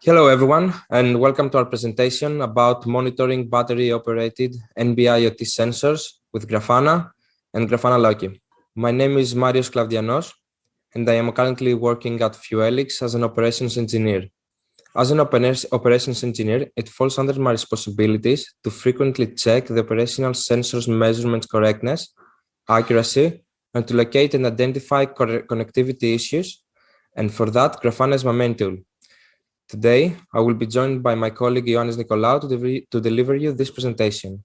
Hello, everyone, and welcome to our presentation about monitoring battery-operated NB IoT sensors with Grafana and Grafana Loki. My name is Marios Klavdianos, and I am currently working at Fuelix as an operations engineer. As an operations engineer, it falls under my responsibilities to frequently check the operational sensors measurements correctness, accuracy, and to locate and identify connectivity issues. And for that, Grafana is my main tool. Today, I will be joined by my colleague Ioannis Nikolaou to deliver you this presentation.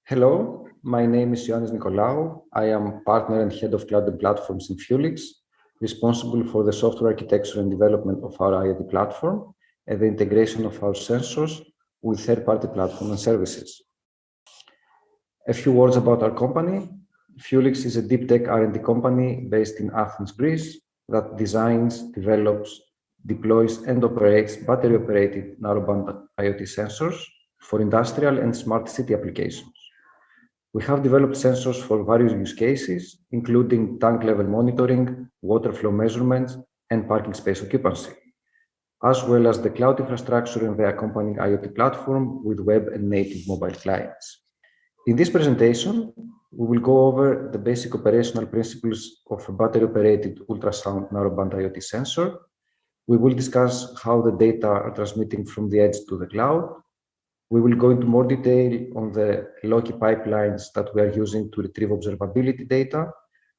Hello, my name is Ioannis Nikolaou. I am partner and head of cloud and platforms in Fuelix, responsible for the software architecture and development of our IoT platform and the integration of our sensors with third-party platforms and services. A few words about our company. Fuelix is a deep tech R&D company based in Athens, Greece, that designs, develops, deploys and operates battery-operated narrowband IoT sensors for industrial and smart city applications. We have developed sensors for various use cases, including tank level monitoring, water flow measurements, and parking space occupancy, as well as the cloud infrastructure and the accompanying IoT platform with web and native mobile clients. In this presentation, we will go over the basic operational principles of a battery-operated ultrasound narrowband IoT sensor. We will discuss how the data are transmitting from the edge to the cloud. We will go into more detail on the Loki pipelines that we are using to retrieve observability data.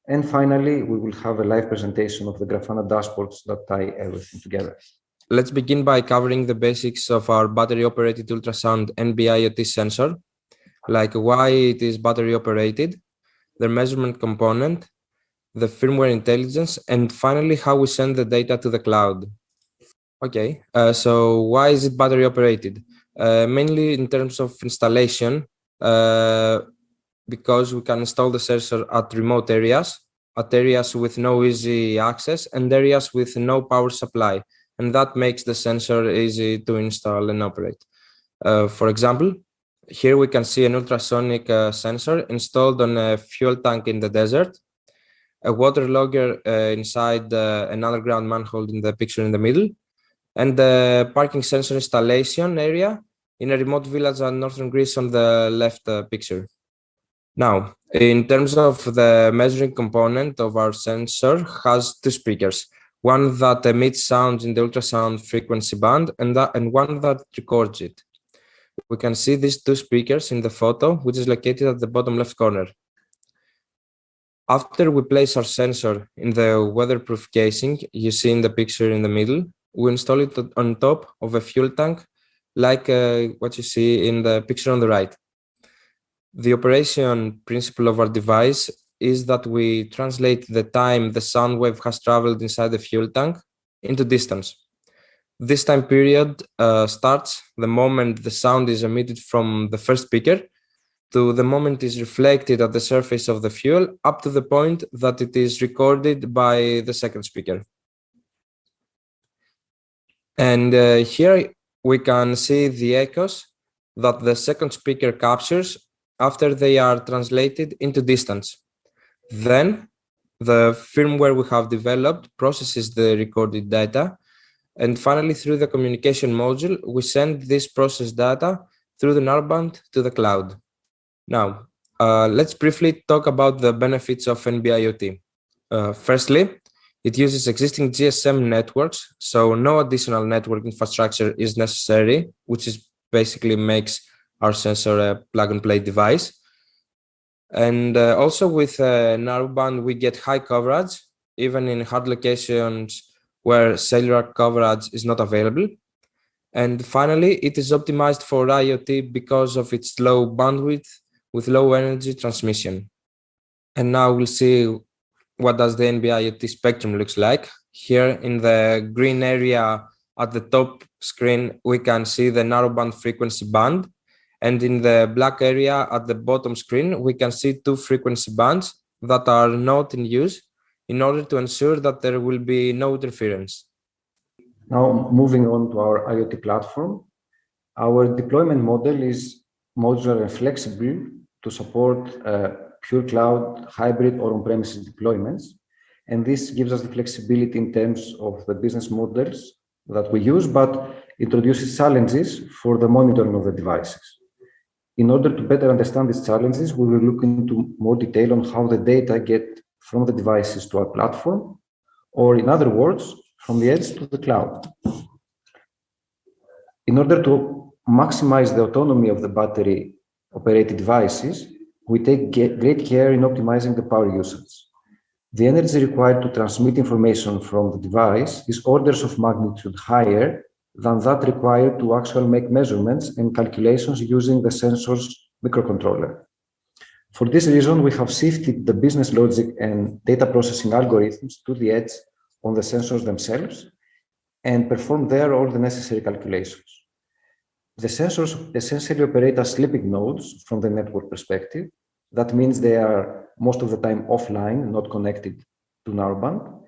And finally, we will have a live presentation of the Grafana dashboards that tie everything together. Let's begin by covering the basics of our battery-operated ultrasound NB IoT sensor, like why it is battery-operated, the measurement component, the firmware intelligence, and finally, how we send the data to the cloud. Okay, so why is it battery operated? Mainly in terms of installation, because we can install the sensor at remote areas, at areas with no easy access, and areas with no power supply. And that makes the sensor easy to install and operate. For example, here we can see an ultrasonic sensor installed on a fuel tank in the desert, a water logger inside an underground manhole in the picture in the middle, and the parking sensor installation area in a remote village in northern Greece on the left picture. Now, in terms of the measuring component of our sensor has two speakers, one that emits sounds in the ultrasound frequency band and one that records it. We can see these two speakers in the photo, which is located at the bottom left corner. After we place our sensor in the weatherproof casing you see in the picture in the middle, we install it on top of a fuel tank, like what you see in the picture on the right. The operation principle of our device is that we translate the time the sound wave has traveled inside the fuel tank into distance. This time period starts the moment the sound is emitted from the first speaker to the moment it is reflected at the surface of the fuel up to the point that it is recorded by the second speaker. And here we can see the echoes that the second speaker captures after they are translated into distance. Then the firmware we have developed processes the recorded data, and finally through the communication module we send this processed data through the narrowband to the cloud. Now, let's briefly talk about the benefits of NB IoT. Firstly, it uses existing GSM networks, so no additional network infrastructure is necessary, which is basically makes our sensor a plug-and-play device. And also with narrowband, we get high coverage, even in hard locations where cellular coverage is not available. And finally, it is optimized for IoT because of its low bandwidth with low energy transmission. And now we'll see what does the NB IoT spectrum looks like. Here in the green area at the top screen, we can see the narrowband frequency band. And in the black area at the bottom screen, we can see two frequency bands that are not in use in order to ensure that there will be no interference. Now, moving on to our IoT platform, our deployment model is modular and flexible to support pure cloud, hybrid, or on-premises deployments. And this gives us the flexibility in terms of the business models that we use, but introduces challenges for the monitoring of the devices. In order to better understand these challenges, we will look into more detail on how the data get from the devices to our platform, or in other words, from the edge to the cloud. In order to maximize the autonomy of the battery-operated devices, we take great care in optimizing the power usage. The energy required to transmit information from the device is orders of magnitude higher than that required to actually make measurements and calculations using the sensor's microcontroller. For this reason, we have shifted the business logic and data processing algorithms to the edge on the sensors themselves and perform there all the necessary calculations. The sensors essentially operate as sleeping nodes from the network perspective. That means they are most of the time offline, not connected to narrowband,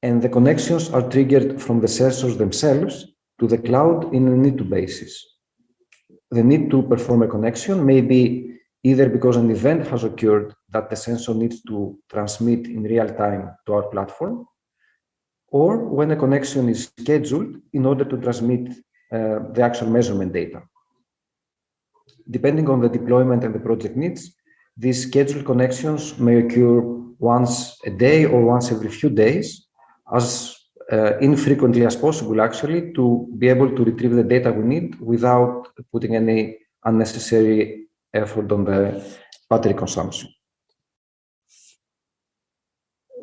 and the connections are triggered from the sensors themselves to the cloud in a need-to basis. The need to perform a connection may be either because an event has occurred that the sensor needs to transmit in real time to our platform, or when a connection is scheduled in order to transmit the actual measurement data. Depending on the deployment and the project needs, these scheduled connections may occur once a day or once every few days, as infrequently as possible, actually, to be able to retrieve the data we need without putting any unnecessary effort on the battery consumption.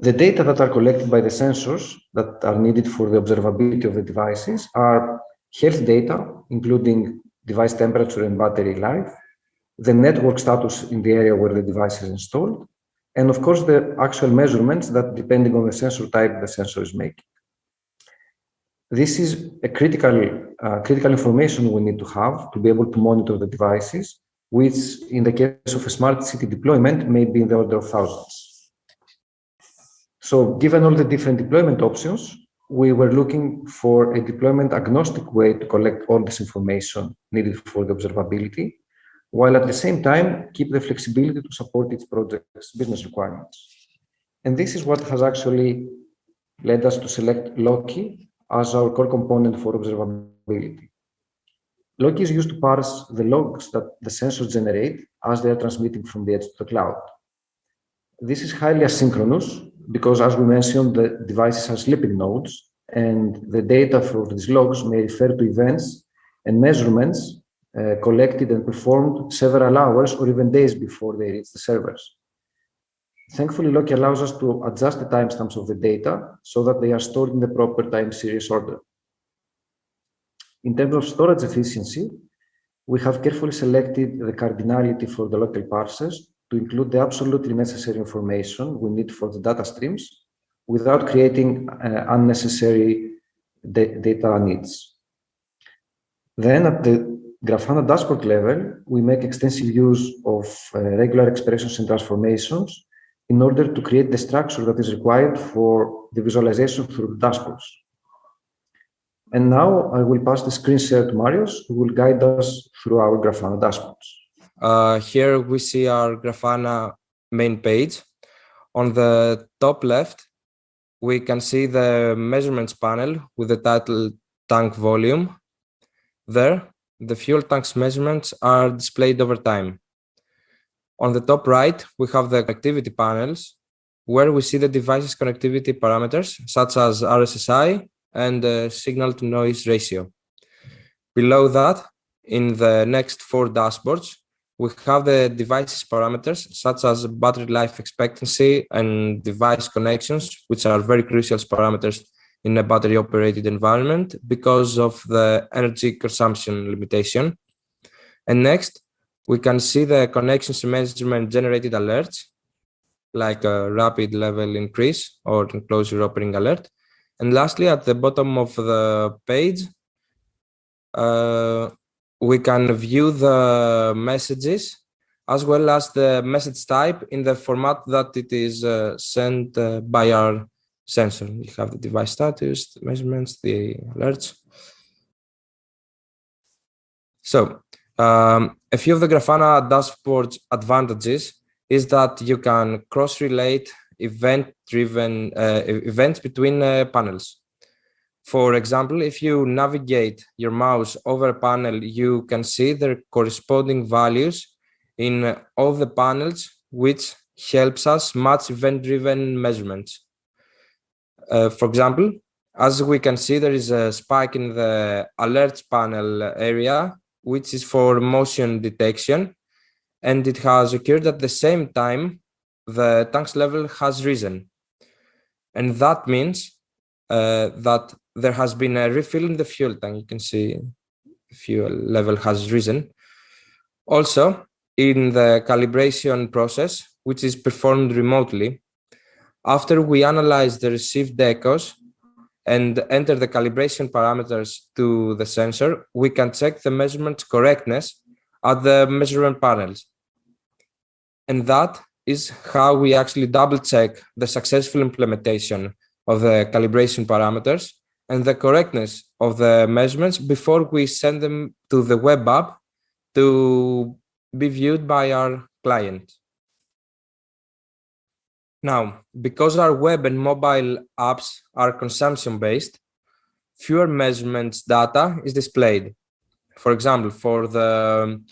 The data that are collected by the sensors that are needed for the observability of the devices are health data, including device temperature and battery life, the network status in the area where the device is installed, and of course the actual measurements that, depending on the sensor type, the sensor is making. This is a critical information we need to have to be able to monitor the devices, which in the case of a smart city deployment may be in the order of thousands. So given all the different deployment options, we were looking for a deployment agnostic way to collect all this information needed for the observability, while at the same time keep the flexibility to support its project's business requirements. And this is what has actually led us to select Loki as our core component for observability. Loki is used to parse the logs that the sensors generate as they are transmitting from the edge to the cloud. This is highly asynchronous because, as we mentioned, the devices are sleeping nodes, and the data for these logs may refer to events and measurements collected and performed several hours or even days before they reach the servers. Thankfully, Loki allows us to adjust the timestamps of the data so that they are stored in the proper time series order. In terms of storage efficiency, we have carefully selected the cardinality for the local parsers to include the absolutely necessary information we need for the data streams without creating unnecessary data needs. Then at the Grafana dashboard level, we make extensive use of regular expressions and transformations in order to create the structure that is required for the visualization through the dashboards. And now I will pass the screen share to Marius, who will guide us through our Grafana dashboards. Here we see our Grafana main page. On the top left, we can see the measurements panel with the title tank volume. There, the fuel tank's measurements are displayed over time. On the top right, we have the connectivity panels, where we see the device's connectivity parameters, such as RSSI and signal-to-noise ratio. Below that, in the next 4 dashboards, we have the device's parameters, such as battery life expectancy and device connections, which are very crucial parameters in a battery-operated environment because of the energy consumption limitation. And next, we can see the connections measurement generated alerts, like a rapid level increase or enclosure opening alert. And lastly, at the bottom of the page, we can view the messages as well as the message type in the format that it is sent by our sensor. You have the device status, the measurements, the alerts. So a few of the Grafana dashboard's advantages is that you can cross-relate events between panels. For example, if you navigate your mouse over a panel, you can see their corresponding values in all the panels, which helps us match event-driven measurements. For example, as we can see, there is a spike in the alerts panel area, which is for motion detection, and it has occurred at the same time the tank's level has risen. And that means that there has been a refill in the fuel tank. You can see the fuel level has risen. Also, in the calibration process, which is performed remotely, after we analyze the received echoes and enter the calibration parameters to the sensor, we can check the measurement correctness at the measurement panels. And that is how we actually double check the successful implementation of the calibration parameters and the correctness of the measurements before we send them to the web app to be viewed by our client. Now, because our web and mobile apps are consumption-based, fewer measurements data is displayed. For example, for the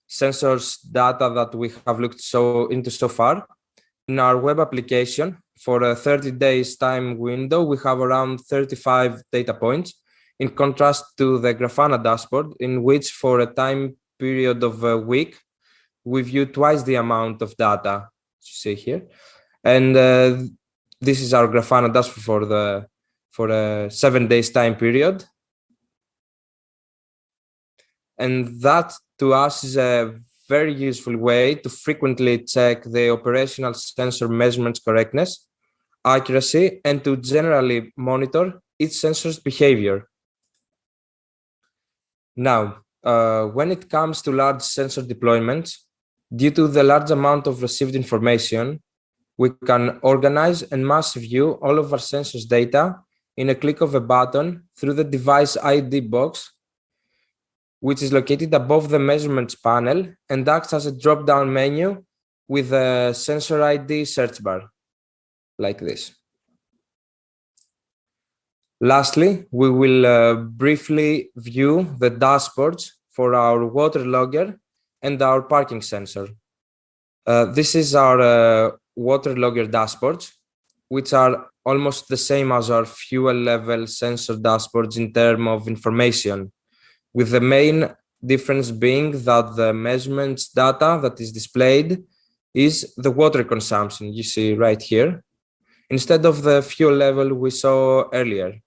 sensors data that we have looked into so far, in our web application, for a 30 days time window, we have around 35 data points, in contrast to the Grafana dashboard, in which for a time period of a week, we view twice the amount of data, as you see here. And this is our Grafana dashboard for a 7 days time period. And that to us is a very useful way to frequently check the operational sensor measurements correctness, accuracy, and to generally monitor each sensor's behavior. Now, when it comes to large sensor deployments, due to the large amount of received information, we can organize and mass view all of our sensors data in a click of a button through the device ID box, which is located above the measurements panel and acts as a drop-down menu with a sensor ID search bar, like this. Lastly, we will briefly view the dashboards for our water logger and our parking sensor. This is our water logger dashboards, which are almost the same as our fuel level sensor dashboards in terms of information, with the main difference being that the measurements data that is displayed is the water consumption you see right here, instead of the fuel level we saw earlier.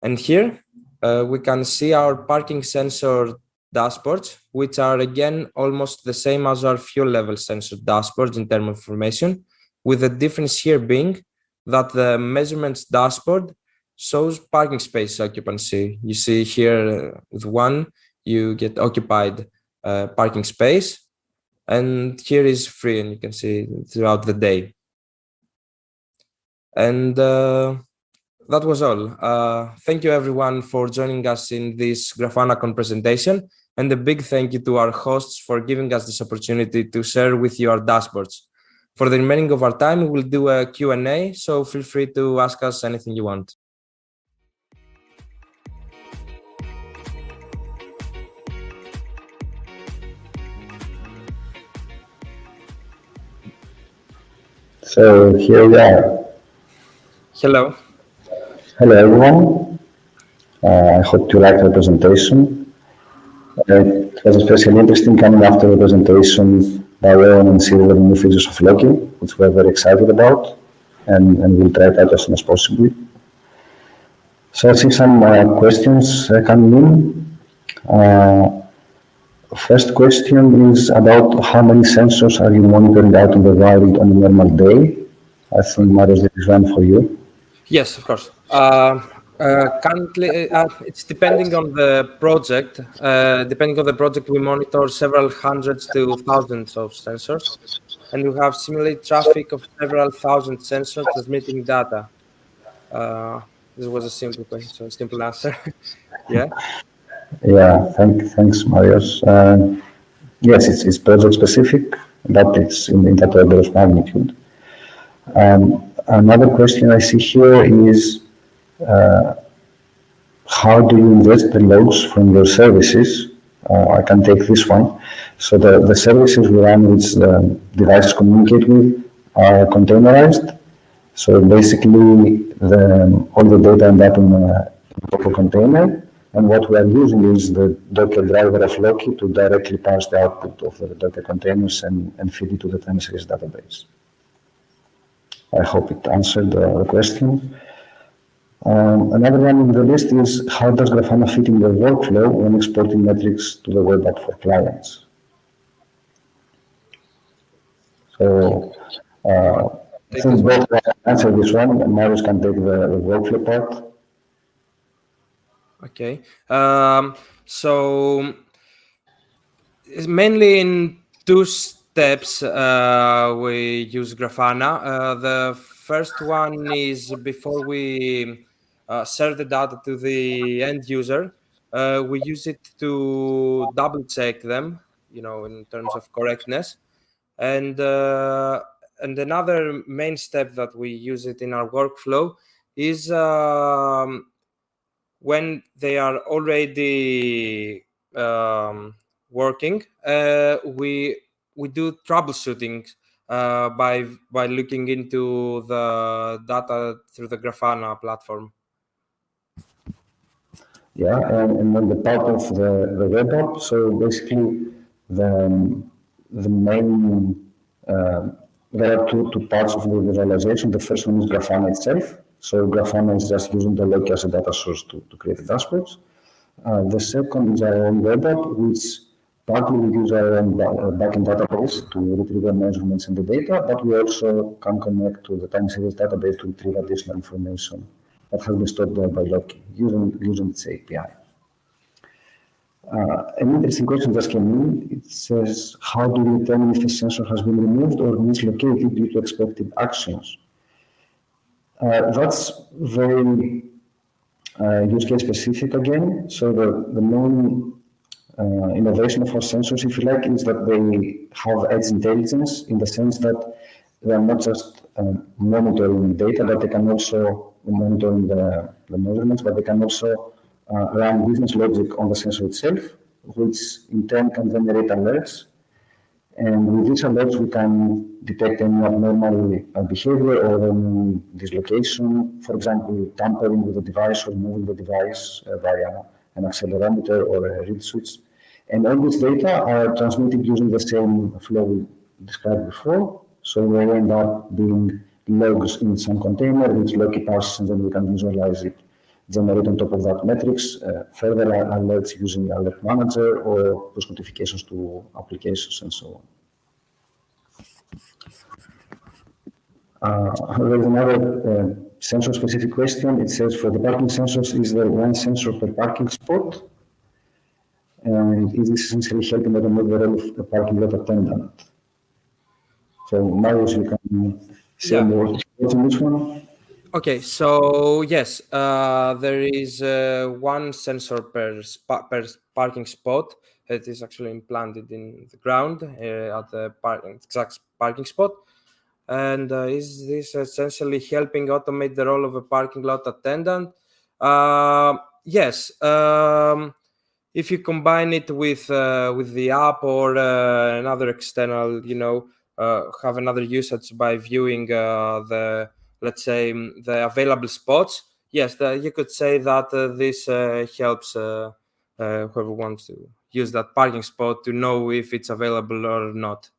And here we can see our parking sensor dashboards, which are again almost the same as our fuel level sensor dashboards in terms of information, with the difference here being that the measurements dashboard shows parking space occupancy. You see here with one, you get occupied parking space, and here is free, and you can see throughout the day. And that was all. Thank you everyone for joining us in this GrafanaCon presentation, and a big thank you to our hosts for giving us this opportunity to share with you our dashboards. For the remaining of our time, we will do a Q&A, so feel free to ask us anything you want. So here we are. Hello. Hello everyone. I hope you liked the presentation. It was especially interesting coming after the presentation by Leon and Silver new features of Loki, which we're very excited about, and we'll try it out as soon as possible. So I see some questions coming in. First question is about how many sensors are you monitoring out in the wild on a normal day? I think, Marius, this is one for you. Yes, of course. Currently, it's depending on the project. Depending on the project, we monitor several hundreds to thousands of sensors, and we have simulated traffic of several thousand sensors transmitting data. This was a simple question, so a simple answer. Yeah. Yeah, thanks, Marius. Yes, it's project specific, but it's in that order of magnitude. Another question I see here is how do you ingest the logs from your services? I can take this one. So the services we run, which the devices communicate with, are containerized. So basically, all the data end up in a Docker container. And what we are using is the Docker driver of Loki to directly parse the output of the Docker containers and feed it to the time series database. I hope it answered the question. Another one in the list is how does Grafana fit in your workflow when exporting metrics to the web app for clients? So I think both answer this one, and Marius can take the workflow part. Okay. So it's mainly in two steps we use Grafana. The first one is before we serve the data to the end user, we use it to double check them, in terms of correctness. And another main step that we use it in our workflow is when they are already working, we do troubleshooting by looking into the data through the Grafana platform. Yeah, and then the part of the web app. So basically, the main there are two parts of the visualization. The first one is Grafana itself. So Grafana is just using the Loki as a data source to create the dashboards. The second is our own web app, which partly we use our own backend database to retrieve the measurements and the data, but we also can connect to the time series database to retrieve additional information that has been stored there by Loki using its API. An interesting question just came in. It says, how do you determine if a sensor has been removed or mislocated due to expected actions? That's very use case specific again. So the main innovation of our sensors, if you like, is that they have edge intelligence in the sense that they are not just monitoring data, but they can also monitoring the measurements, but they can also run business logic on the sensor itself, which in turn can generate alerts. And with these alerts, we can detect any abnormal behavior or any dislocation, for example, tampering with the device or moving the device via an accelerometer or a read switch. And all this data are transmitted using the same flow we described before. So they end up being logs in some container, which Loki parses, and then we can visualize it, generate on top of that metrics, further alerts using Alert Manager or push notifications to applications and so on. There is another sensor-specific question. It says, for the parking sensors, is there one sensor per parking spot? And is this essentially helping automate the role of the parking lot attendant? So, Marius, you can say more on this one. Okay, so yes, there is one sensor per parking spot. It is actually implanted in the ground at the exact parking spot. And is this essentially helping automate the role of a parking lot attendant? Yes. If you combine it with the app or another external, have another usage by viewing let's say the available spots. Yes, you could say that this helps whoever wants to use that parking spot to know if it's available or not.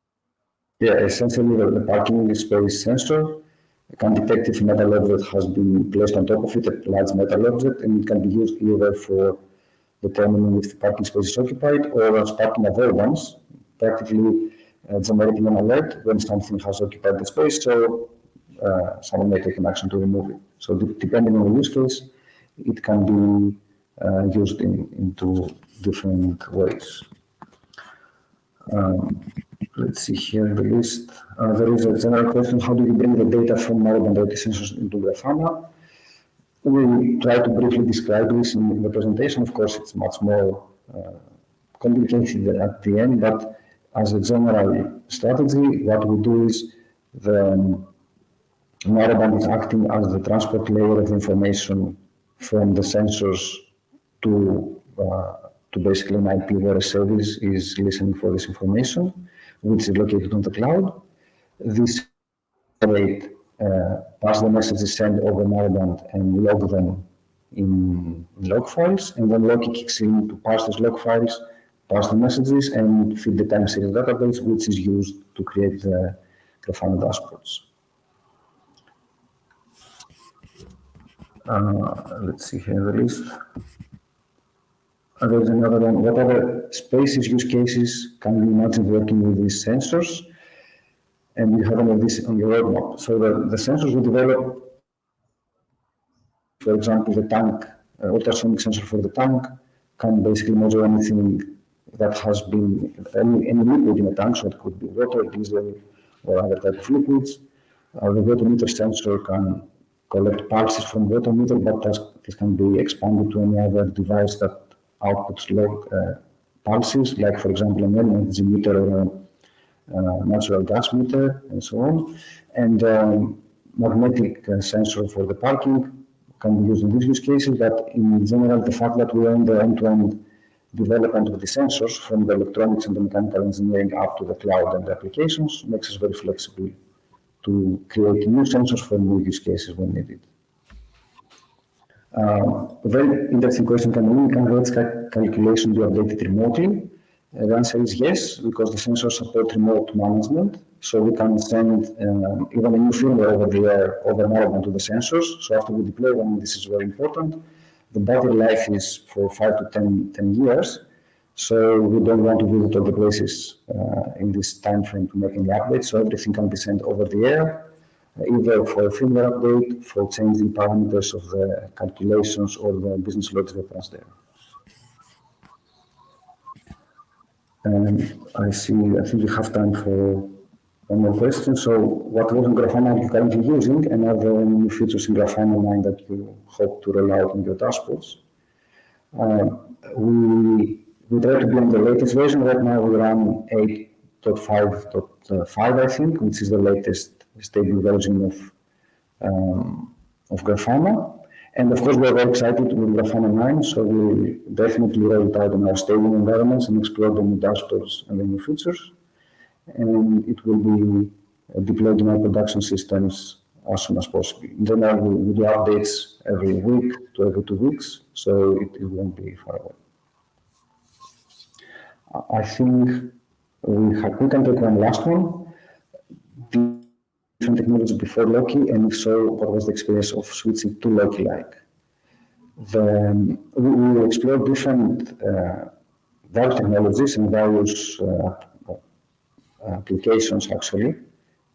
Yeah, essentially the parking space sensor can detect if a metal object has been placed on top of it, a large metal object, and it can be used either for determining if the parking space is occupied or as parking avoidance, practically generating an alert when something has occupied the space, so someone may take an action to remove it. So depending on the use case, it can be used into different ways. Let's see here in the list. There is a general question, how do you bring the data from modern data sensors into Grafana? We try to briefly describe this in the presentation. Of course, it's much more complicated at the end, but as a general strategy, what we do is Narrowband is acting as the transport layer of information from the sensors to basically an IP where a service is listening for this information, which is located on the cloud. This rate pass the messages sent over narrowband and log them in log files, and then Loki kicks in to parse those log files, pass the messages, and feed the time series database, which is used to create the Grafana dashboards. Let's see here the list. There's another one. What other spaces, use cases can you imagine working with these sensors? And you have all of this on your roadmap. So the sensors we develop, for example, the tank, ultrasonic sensor for the tank, can basically measure anything that has been, any liquid in a tank, so it could be water, diesel, or other type of liquids. The water meter sensor can collect pulses from water meter, but this can be expanded to any other device that outputs log pulses, like for example an energy meter or a natural gas meter, and so on. And magnetic sensor for the parking can be used in these use cases, but in general, the fact that we own the end-to-end development of the sensors from the electronics and the mechanical engineering up to the cloud and the applications makes us very flexible to create new sensors for new use cases when needed. A very interesting question, can rates calculation be updated remotely? The answer is yes, because the sensors support remote management. So we can send even a new firmware over the air over narrowband to the sensors. So after we deploy them, this is very important. The battery life is for 5 to 10 years. So we don't want to visit all the places in this time frame to make any updates. So everything can be sent over the air, either for a firmware update, for changing parameters of the calculations or the business logic that runs there. And I think we have time for one more question. So what version of Grafana are you currently using, and are there any new features in Grafana 9 that you hope to roll out in your dashboards? We try to be on the latest version. Right now we run 8.5.5, I think, which is the latest stable version of Grafana. And of course, we're very excited with Grafana 9, so we'll definitely roll it out in our staging environments and explore the new dashboards and the new features. And it will be deployed in our production systems as soon as possible. In general, we do updates every week to every 2 weeks, so it won't be far away. I think we can take one last one. Different technology before Loki, and if so, what was the experience of switching to Loki-like? We explored different various technologies and various applications actually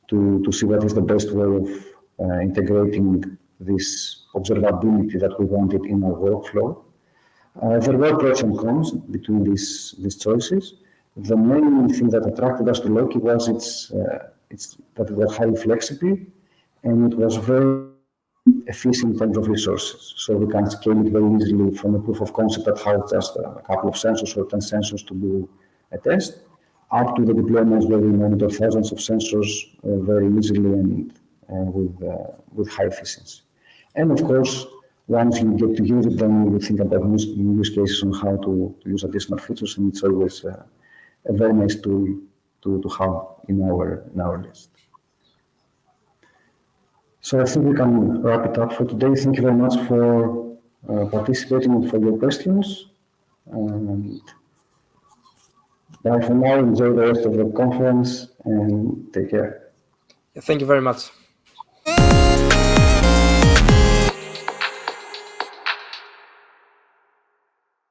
to see what is the best way of integrating this observability that we wanted in our workflow. There were pros and cons between these choices. The main thing that attracted us to Loki was that it was highly flexible and it was very efficient in terms of resources. So we can scale it very easily from a proof of concept that has just a couple of sensors or 10 sensors to do a test, up to the deployments where we monitor thousands of sensors very easily and with high efficiency. And of course, once you get to use it, then you think about new use cases on how to use additional features, and it's always a very nice tool to have in our list. So I think we can wrap it up for today. Thank you very much for participating and for your questions. And bye for now. Enjoy the rest of the conference and take care. Thank you very much.